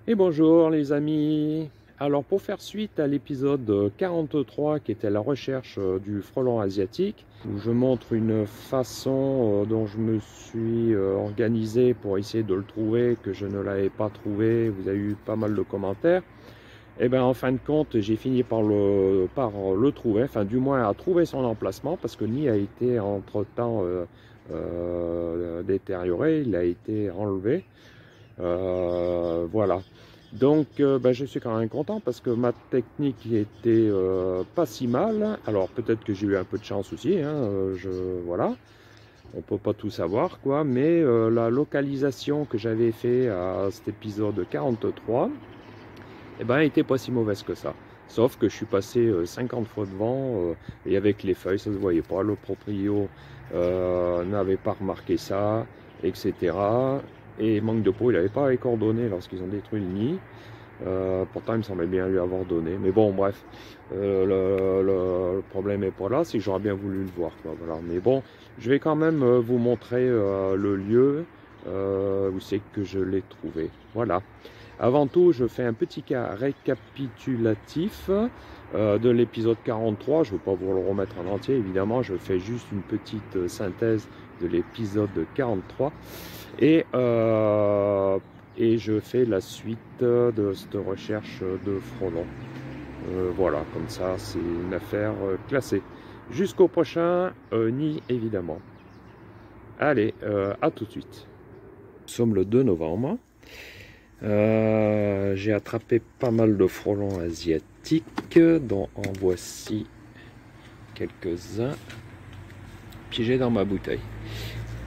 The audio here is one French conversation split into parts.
Et bonjour les amis. Alors pour faire suite à l'épisode 43 qui était la recherche du frelon asiatique, où je montre une façon dont je me suis organisé pour essayer de le trouver, que je ne l'avais pas trouvé, vous avez eu pas mal de commentaires. Et bien en fin de compte j'ai fini par le trouver, enfin du moins à trouver son emplacement, parce que le nid a été entre temps détérioré, il a été enlevé. Voilà. Donc je suis quand même content parce que ma technique était pas si mal. Alors peut-être que j'ai eu un peu de chance aussi, hein, voilà. On peut pas tout savoir quoi, mais la localisation que j'avais fait à cet épisode 43, eh ben, était pas si mauvaise que ça. Sauf que je suis passé 50 fois devant et avec les feuilles, ça se voyait pas. Le proprio n'avait pas remarqué ça, etc. Et manque de peau, il n'avait pas les coordonnées lorsqu'ils ont détruit le nid. Pourtant, il me semblait bien lui avoir donné. Mais bon, bref, le problème est pas là. C'est que j'aurais bien voulu le voir, quoi, voilà. Mais bon, je vais quand même vous montrer le lieu où c'est que je l'ai trouvé. Voilà. Avant tout, je fais un petit cas récapitulatif de l'épisode 43. Je ne vais pas vous le remettre en entier, évidemment. Je fais juste une petite synthèse de l'épisode 43. Et je fais la suite de cette recherche de frelons. Voilà, comme ça, c'est une affaire classée. Jusqu'au prochain nid, évidemment. Allez, à tout de suite. Nous sommes le 2 novembre. J'ai attrapé pas mal de frelons asiatiques, dont en voici quelques-uns piégés dans ma bouteille.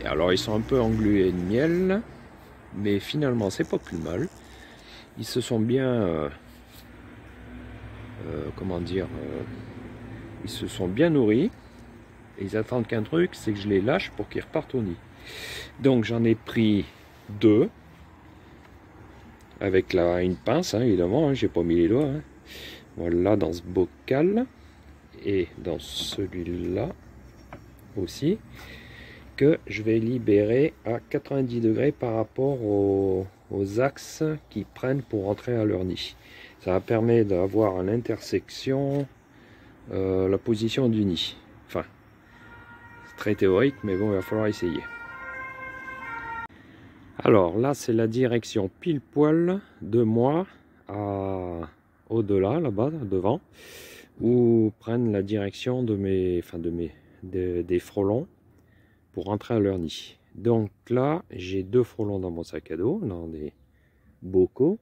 Et alors, ils sont un peu englués de miel, mais finalement, c'est pas plus mal. Ils se sont bien, comment dire, ils se sont bien nourris. Et ils attendent qu'un truc, c'est que je les lâche pour qu'ils repartent au nid. Donc j'en ai pris deux avec une pince, hein, évidemment, hein, j'ai pas mis les doigts. Hein. Voilà, dans ce bocal et dans celui-là aussi, que je vais libérer à 90 degrés par rapport aux axes qu'ils prennent pour entrer à leur nid. Ça permet d'avoir à l'intersection la position du nid. Enfin, c'est très théorique, mais bon, il va falloir essayer. Alors là, c'est la direction pile poil de moi au-delà, là-bas, devant, où prennent la direction de des frelons pour rentrer à leur nid. Donc là, j'ai deux frelons dans mon sac à dos, dans des bocaux,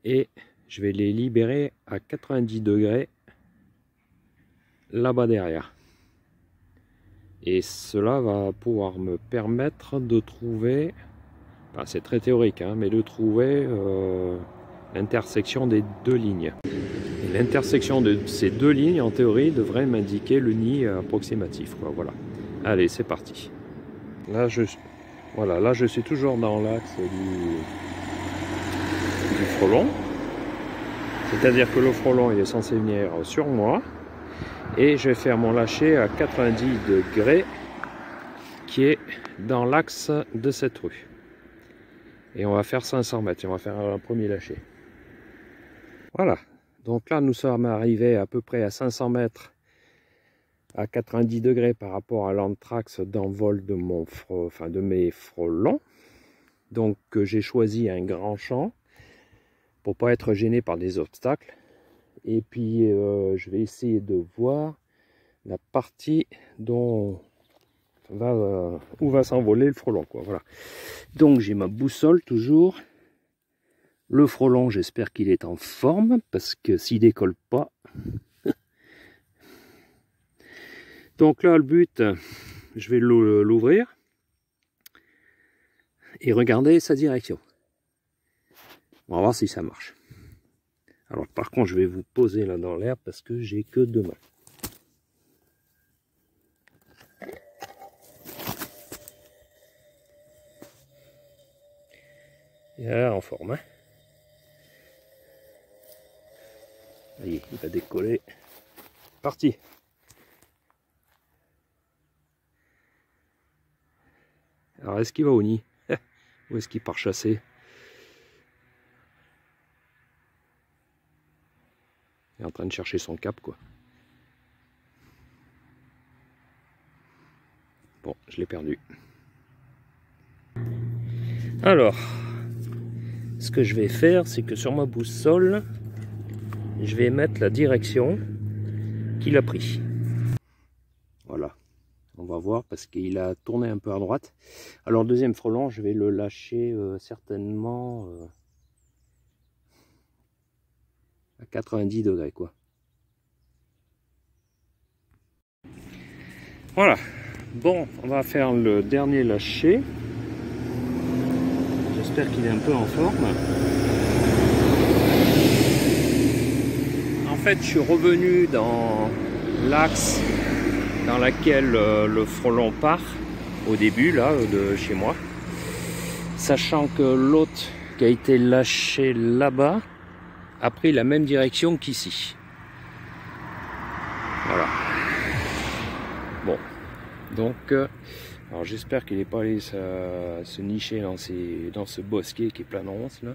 et je vais les libérer à 90 degrés là-bas derrière. Et cela va pouvoir me permettre de trouver, enfin, c'est très théorique, hein, mais de trouver l'intersection des deux lignes. Et l'intersection de ces deux lignes, en théorie, devrait m'indiquer le nid approximatif, quoi. Voilà. Allez, c'est parti. Là, là, je suis toujours dans l'axe du frelon. C'est-à-dire que le frelon, il est censé venir sur moi. Et je vais faire mon lâcher à 90 degrés, qui est dans l'axe de cette rue. Et on va faire 500 mètres. Et on va faire un premier lâcher. Voilà. Donc là, nous sommes arrivés à peu près à 500 mètres à 90 degrés par rapport à l'anthrax d'envol de de mes frelons. Donc j'ai choisi un grand champ pour pas être gêné par des obstacles. Et puis je vais essayer de voir la partie dont où va s'envoler le frelon, quoi. Voilà. Donc j'ai ma boussole toujours. Le frelon, j'espère qu'il est en forme, parce que s'il décolle pas. Donc là, le but, je vais l'ouvrir et regarder sa direction. On va voir si ça marche. Alors par contre, je vais vous poser là dans l'herbe parce que j'ai que deux mains. Il a l'air en forme, hein. Allez, il va décoller. Parti. Alors est-ce qu'il va au nid? Ou est-ce qu'il part chasser? Il est en train de chercher son cap, quoi. Bon, je l'ai perdu. Alors, ce que je vais faire, c'est que sur ma boussole, je vais mettre la direction qu'il a pris. Voilà, on va voir parce qu'il a tourné un peu à droite. Alors, le deuxième frelon, je vais le lâcher certainement à 90 degrés, quoi. Voilà. Bon, on va faire le dernier lâcher. J'espère qu'il est un peu en forme. En fait, je suis revenu dans l'axe dans laquelle le frelon part au début, là, de chez moi. Sachant que l'autre qui a été lâché là-bas a pris la même direction qu'ici. Voilà. Bon. Donc, alors j'espère qu'il n'est pas allé se nicher dans ce bosquet qui est plein de ronces là.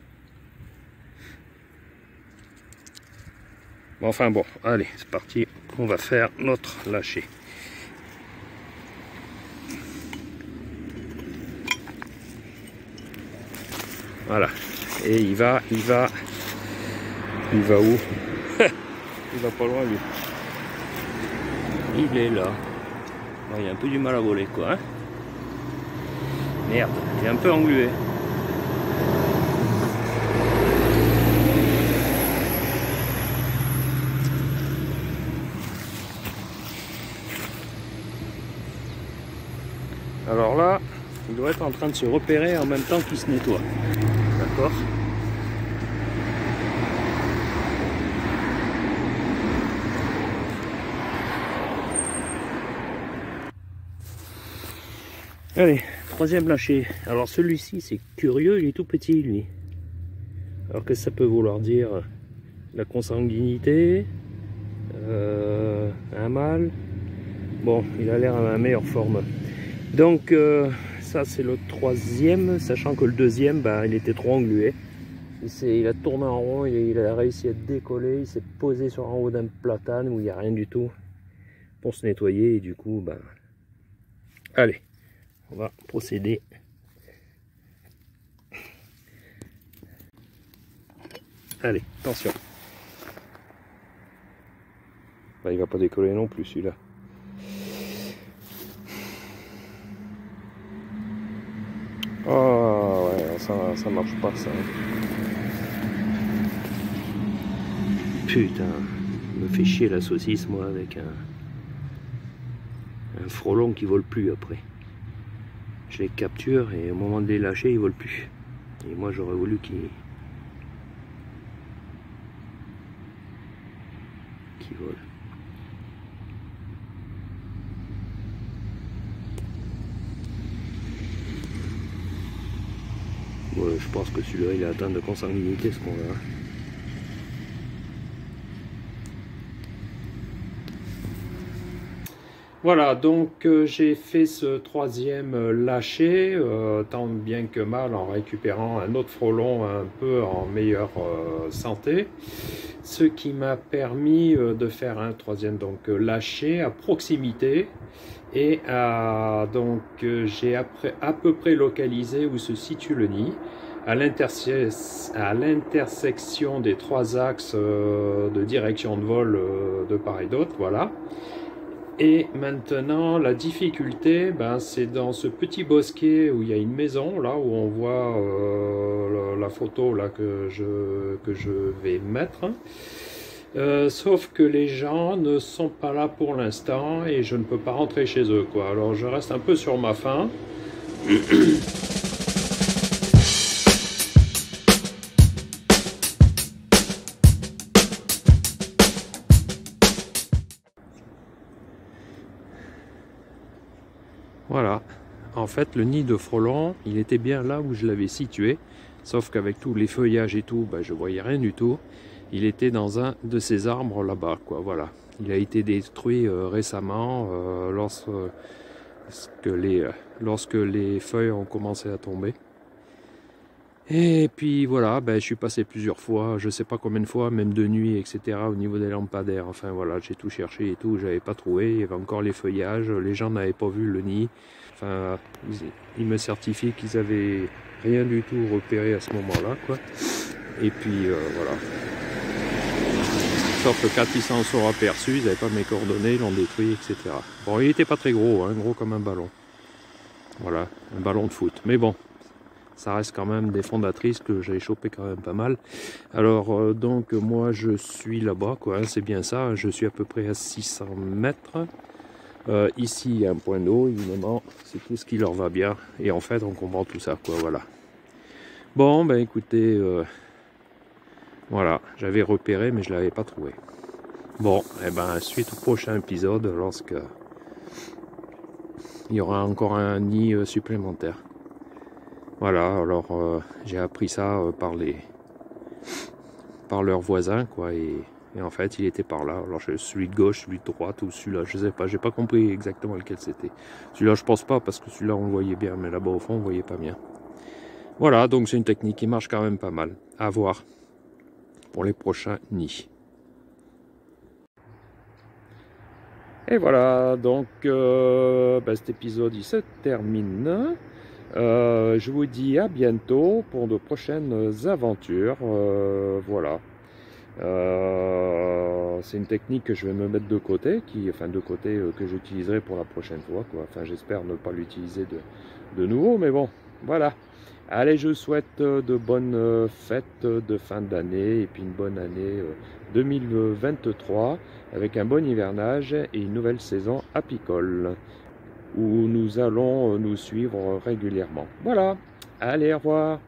Bon, enfin bon, allez, c'est parti, on va faire notre lâcher. Voilà, et il va où? Il va pas loin lui. Il est là. Bon, il a un peu du mal à voler quoi, hein. Merde, il est un peu englué. Alors là, il doit être en train de se repérer en même temps qu'il se nettoie. D'accord? Allez, troisième lâcher. Alors celui-ci, c'est curieux, il est tout petit lui. Alors qu'est-ce que ça peut vouloir dire? La consanguinité, un mâle. Bon, il a l'air à la meilleure forme. Donc ça c'est le troisième, sachant que le deuxième, bah, il était trop englué. Il a tourné en rond, il a réussi à décoller, il s'est posé sur en haut d'un platane où il n'y a rien du tout pour se nettoyer et du coup, bah, allez, on va procéder. Allez, attention. Bah, il va pas décoller non plus celui-là. Oh ouais, ça marche pas ça. Putain, il me fait chier la saucisse moi avec un frelon qui vole plus après. Je les capture et au moment de les lâcher, ils volent plus. Et moi j'aurais voulu qu'ils volent. Ouais, je pense que celui-là il est atteint de consanguinité ce qu'on a. Voilà, donc j'ai fait ce troisième lâcher, tant bien que mal en récupérant un autre frelon un peu en meilleure santé, ce qui m'a permis de faire un troisième donc lâcher à proximité et donc j'ai à peu près localisé où se situe le nid, à l'intersection des trois axes de direction de vol de part et d'autre, voilà. Et maintenant, la difficulté, ben, c'est dans ce petit bosquet où il y a une maison, là où on voit la photo là, que je vais mettre. Sauf que les gens ne sont pas là pour l'instant et je ne peux pas rentrer chez eux, quoi. Alors je reste un peu sur ma faim. Voilà, en fait le nid de frelon, il était bien là où je l'avais situé, sauf qu'avec tous les feuillages et tout, ben, je voyais rien du tout. Il était dans un de ces arbres là-bas, quoi, voilà. Il a été détruit récemment, lorsque les feuilles ont commencé à tomber. Et puis voilà, ben, je suis passé plusieurs fois, je sais pas combien de fois, même de nuit, etc. au niveau des lampadaires. Enfin voilà, j'ai tout cherché et tout, j'avais pas trouvé. Il y avait encore les feuillages, les gens n'avaient pas vu le nid. Enfin, ils me certifient qu'ils avaient rien du tout repéré à ce moment-là, quoi. Et puis voilà. Sauf que quand ils s'en sont aperçus, ils n'avaient pas mes coordonnées, ils l'ont détruit, etc. Bon, il était pas très gros, hein, gros comme un ballon. Voilà, un ballon de foot. Mais bon, ça reste quand même des fondatrices que j'ai chopé quand même pas mal. Alors donc moi je suis là-bas, quoi, hein, c'est bien ça, je suis à peu près à 600 mètres. Ici il y a un point d'eau, évidemment, c'est tout ce qui leur va bien. Et en fait on comprend tout ça, quoi, voilà. Bon, ben écoutez, voilà, j'avais repéré mais je ne l'avais pas trouvé. Bon, et ben suite au prochain épisode, lorsque il y aura encore un nid supplémentaire. Voilà, alors j'ai appris ça par leurs voisins, quoi, et en fait il était par là. Alors celui de gauche, celui de droite ou celui-là, je sais pas, j'ai pas compris exactement lequel c'était. Celui-là je pense pas parce que celui-là on le voyait bien, mais là-bas au fond on voyait pas bien. Voilà, donc c'est une technique qui marche quand même pas mal. À voir pour les prochains nids. Et voilà, donc cet épisode il se termine. Je vous dis à bientôt pour de prochaines aventures. Voilà. C'est une technique que je vais me mettre de côté, que j'utiliserai pour la prochaine fois, quoi. Enfin, j'espère ne pas l'utiliser de nouveau, mais bon, voilà. Allez, je vous souhaite de bonnes fêtes de fin d'année et puis une bonne année 2023 avec un bon hivernage et une nouvelle saison apicole où nous allons nous suivre régulièrement. Voilà, allez, au revoir.